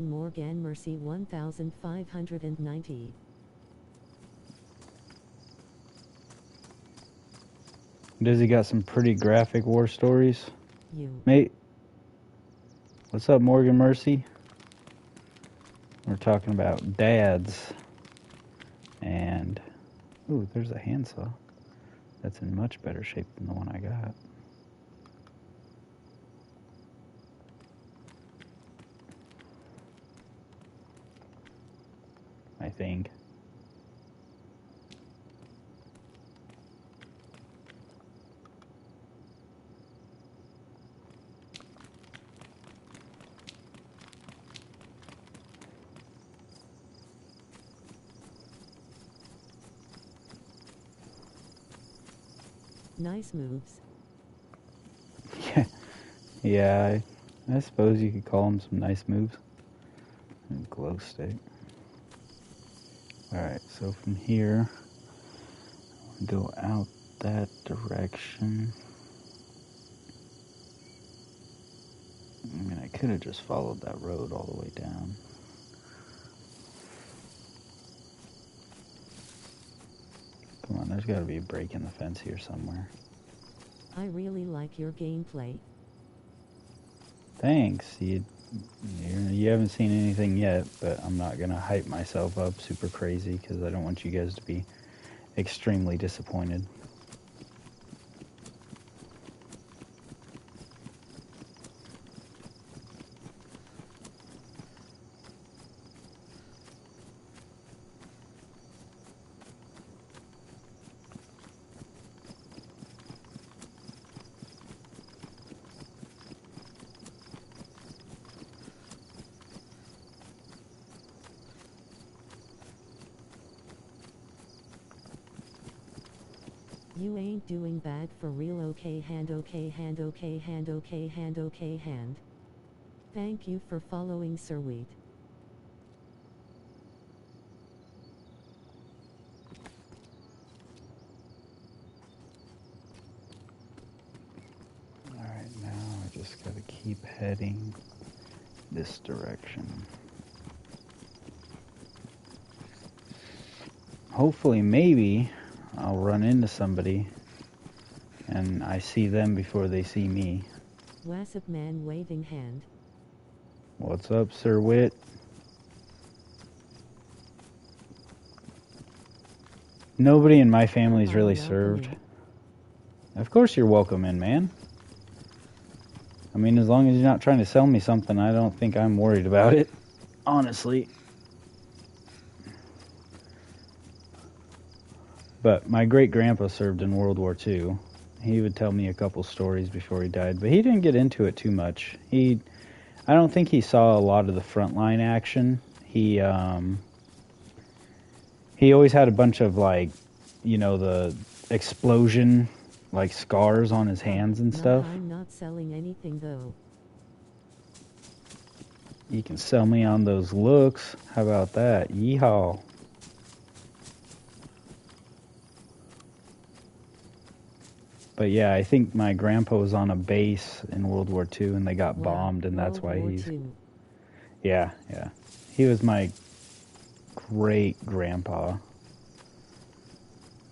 Morgan Mercy 1590. Does he got some pretty graphic war stories? You. Mate, what's up, Morgan Mercy? We're talking about dads. And, ooh, there's a handsaw. That's in much better shape than the one I got. I think. Nice moves. Yeah, I suppose you could call them some nice moves. Glow stick. Alright, so from here, go out that direction. I mean, I could have just followed that road all the way down. Come on, there's got to be a break in the fence here somewhere. I really like your gameplay. Thanks. You haven't seen anything yet, but I'm not going to hype myself up super crazy because I don't want you guys to be extremely disappointed. You ain't doing bad for real. Okay hand, okay hand, okay hand, okay hand, okay hand. Thank you for following, Sir Wheat. Alright, now I just got to keep heading this direction. Hopefully, maybe I'll run into somebody and I see them before they see me. Wassip man waving hand. What's up, Sir Wit? Nobody in my family's really served. Of course you're welcome in, man. I mean, as long as you're not trying to sell me something, I don't think I'm worried about it. Honestly. But my great-grandpa served in World War II. He would tell me a couple stories before he died, but he didn't get into it too much. I don't think he saw a lot of the frontline action. He always had a bunch of, like, you know, the explosion, like, scars on his hands and stuff. I'm not selling anything, though. You can sell me on those looks. How about that? Yeehaw. But yeah, I think my grandpa was on a base in World War II and they got bombed, and that's why he's... Yeah. He was my great-grandpa.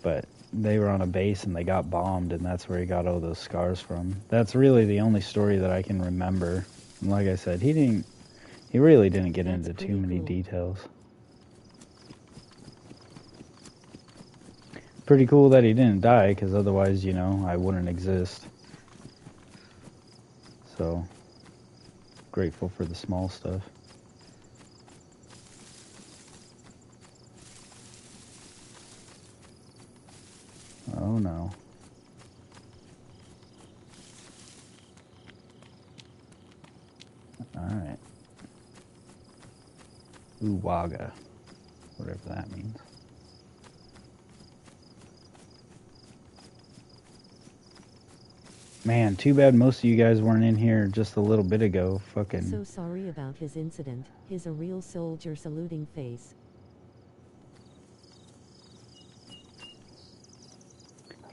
But they were on a base and they got bombed, and that's where he got all those scars from. That's really the only story that I can remember. And like I said, he really didn't get into too many details. Pretty cool that he didn't die, because otherwise, you know, I wouldn't exist. So, grateful for the small stuff. Oh no. Alright. Uwaga. Whatever that means. Man, too bad most of you guys weren't in here just a little bit ago. Fucking. So sorry about his incident. He's a real soldier saluting face.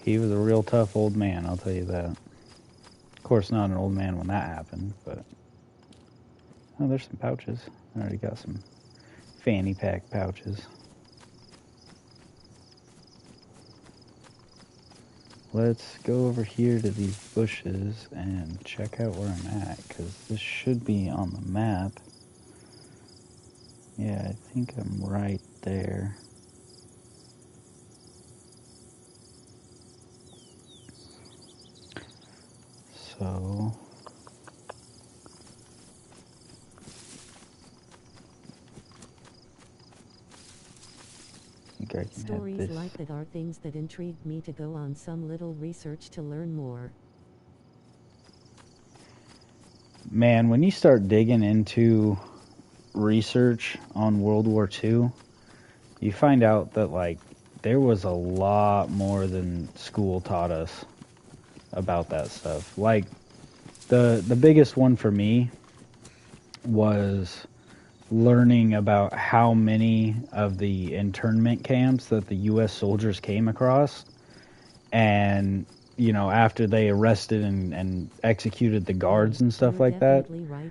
He was a real tough old man, I'll tell you that. Of course, not an old man when that happened, but... Oh, there's some pouches. I already got some fanny pack pouches. Let's go over here to these bushes and check out where I'm at, because this should be on the map. Yeah, I think I'm right there. So... I think I can have Stories this. like that are things that intrigued me to go on some little research to learn more. Man, when you start digging into research on World War II, you find out that, like, there was a lot more than school taught us about that stuff. Like, the biggest one for me was learning about how many of the internment camps that the U.S. soldiers came across, and you know, after they arrested and executed the guards and stuff like that, Right,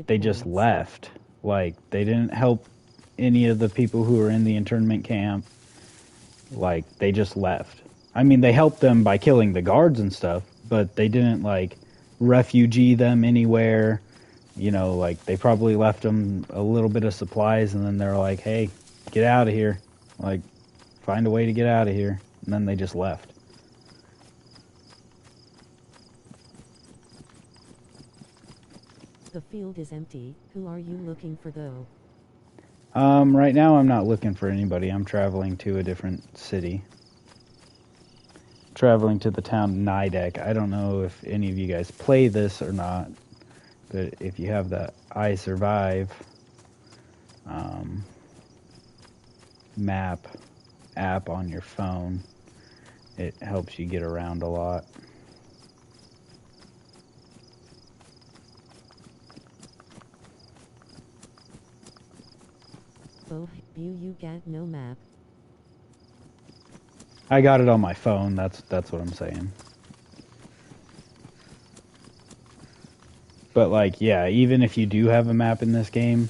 they just left. Like, they didn't help any of the people who were in the internment camp. Like, they just left. I mean, they helped them by killing the guards and stuff, but they didn't, like, refugee them anywhere. You know, like, they probably left them a little bit of supplies, and then they're like, hey, get out of here. Like, find a way to get out of here. And then they just left. The field is empty. Who are you looking for, though? Right now I'm not looking for anybody. I'm traveling to a different city. Traveling to the town Nidec. I don't know if any of you guys play this or not, but if you have the I Survive map app on your phone, it helps you get around a lot. Oh, you got no map. I got it on my phone. That's what I'm saying. But, like, yeah, even if you do have a map in this game,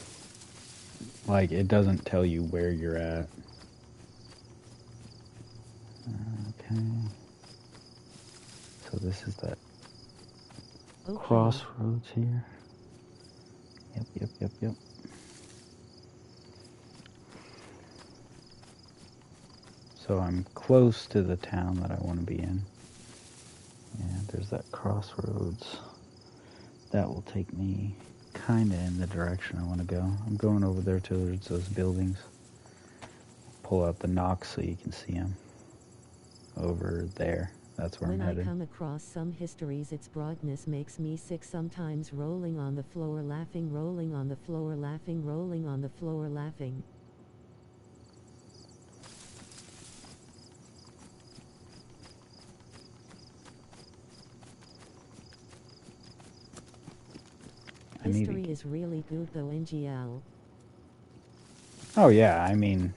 like, it doesn't tell you where you're at. Okay. So this is that crossroads here. Yep. So I'm close to the town that I want to be in. And there's that crossroads. That will take me kind of in the direction I want to go. I'm going over there towards those buildings. Pull out the Nox so you can see them. Over there. That's where I'm headed. When I come across some histories, its broadness makes me sick sometimes. Rolling on the floor, laughing, rolling on the floor, laughing, rolling on the floor, laughing. History is really good though, NGL. Oh yeah, I mean,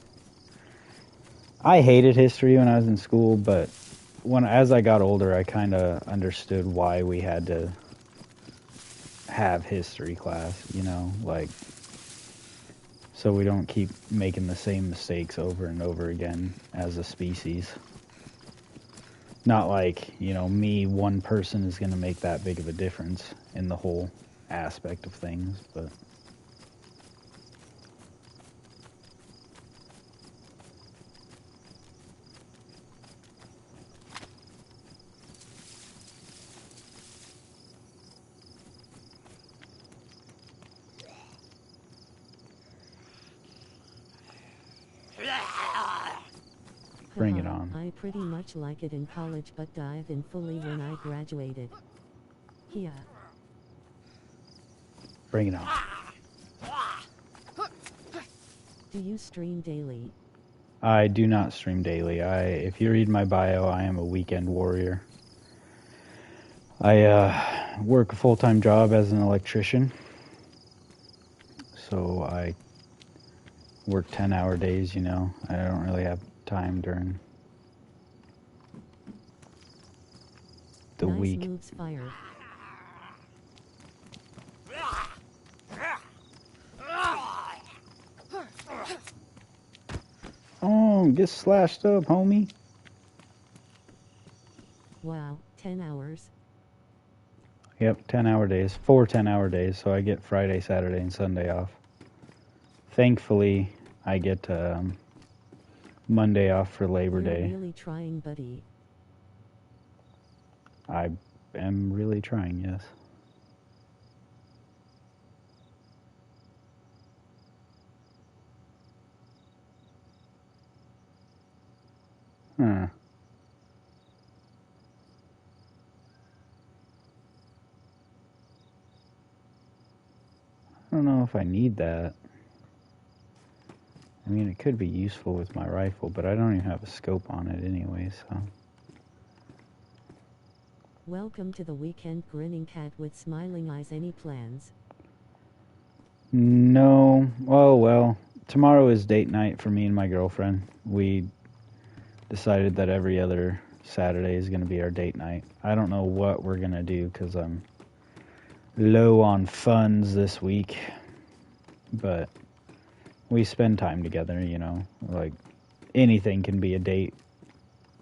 I hated history when I was in school, but as I got older, I kind of understood why we had to have history class, you know, like, so we don't keep making the same mistakes over and over again as a species. Not like, you know, one person is going to make that big of a difference in the whole aspect of things, but... Bring it on. I pretty much like it in college, but dived in fully when I graduated. Yeah. Bring it on. Do you stream daily? I do not stream daily. If you read my bio, I am a weekend warrior. I work a full-time job as an electrician. So I work 10-hour days, you know. I don't really have time during the week. Nice moves, fire. on, get slashed up, homie. Wow, 10 hours. Yep, 10-hour days. 4 10-hour days, so I get Friday, Saturday, and Sunday off. Thankfully, I get Monday off for Labor You're Day. really trying, buddy. I am really trying, yes. Huh. I don't know if I need that. I mean, it could be useful with my rifle, but I don't even have a scope on it anyway, so... Welcome to the weekend, grinning cat with smiling eyes. Any plans? No. Oh, well. Tomorrow is date night for me and my girlfriend. We decided that every other Saturday is going to be our date night. I don't know what we're going to do because I'm low on funds this week. But we spend time together, you know. Like, anything can be a date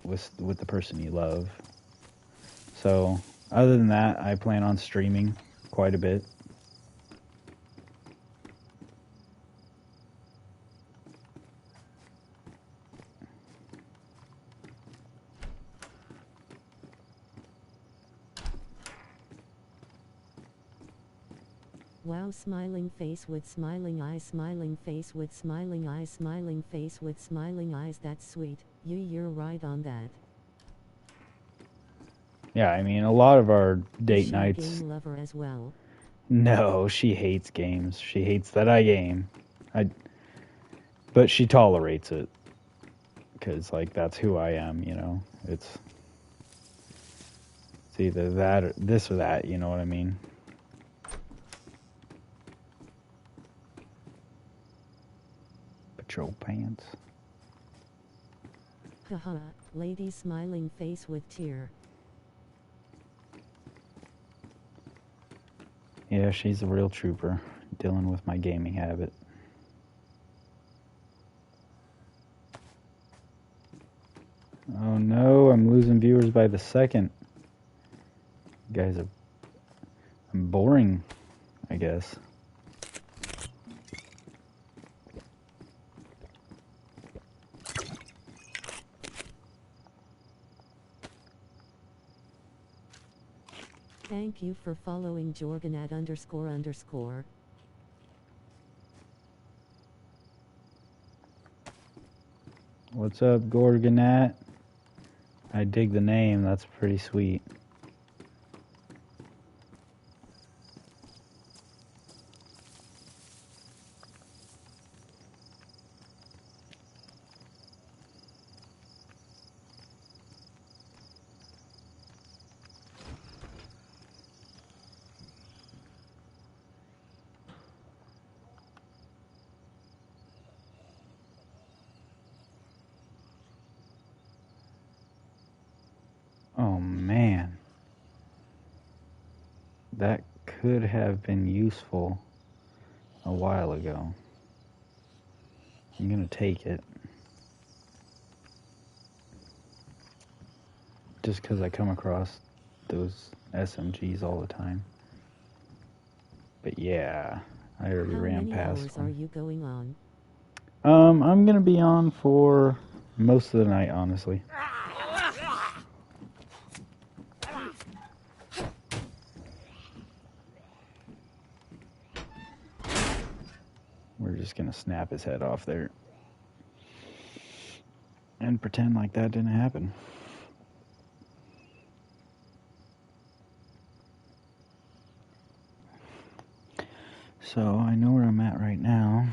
with the person you love. So, other than that, I plan on streaming quite a bit. Wow, smiling face with smiling eyes, smiling face with smiling eyes, smiling face with smiling eyes. That's sweet. You're right on that. Yeah, I mean, a lot of our date Is she a nights... game lover as well? No, she hates games. She hates that I game. But she tolerates it. Because, like, that's who I am, you know? It's either that or this or that, you know what I mean? Patrol pants. Haha, lady smiling face with tear. Yeah, she's a real trooper, dealing with my gaming habit. Oh no, I'm losing viewers by the second. You guys are... I'm boring, I guess. Thank you for following Jorgen at __. What's up, Gorgonat? I dig the name, that's pretty sweet. Oh man. That could have been useful a while ago. I'm gonna take it. Just because I come across those SMGs all the time. But yeah, I already ran past How many hours one. are you going on? I'm gonna be on for most of the night, honestly. We're just gonna snap his head off there. And pretend like that didn't happen. So, I know where I'm at right now.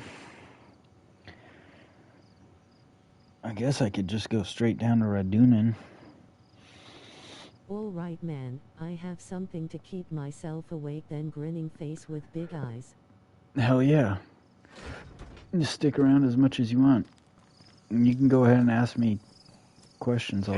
I guess I could just go straight down to Radunin. Alright man, I have something to keep myself awake then, grinning face with big eyes. Hell yeah. Just stick around as much as you want. And you can go ahead and ask me questions all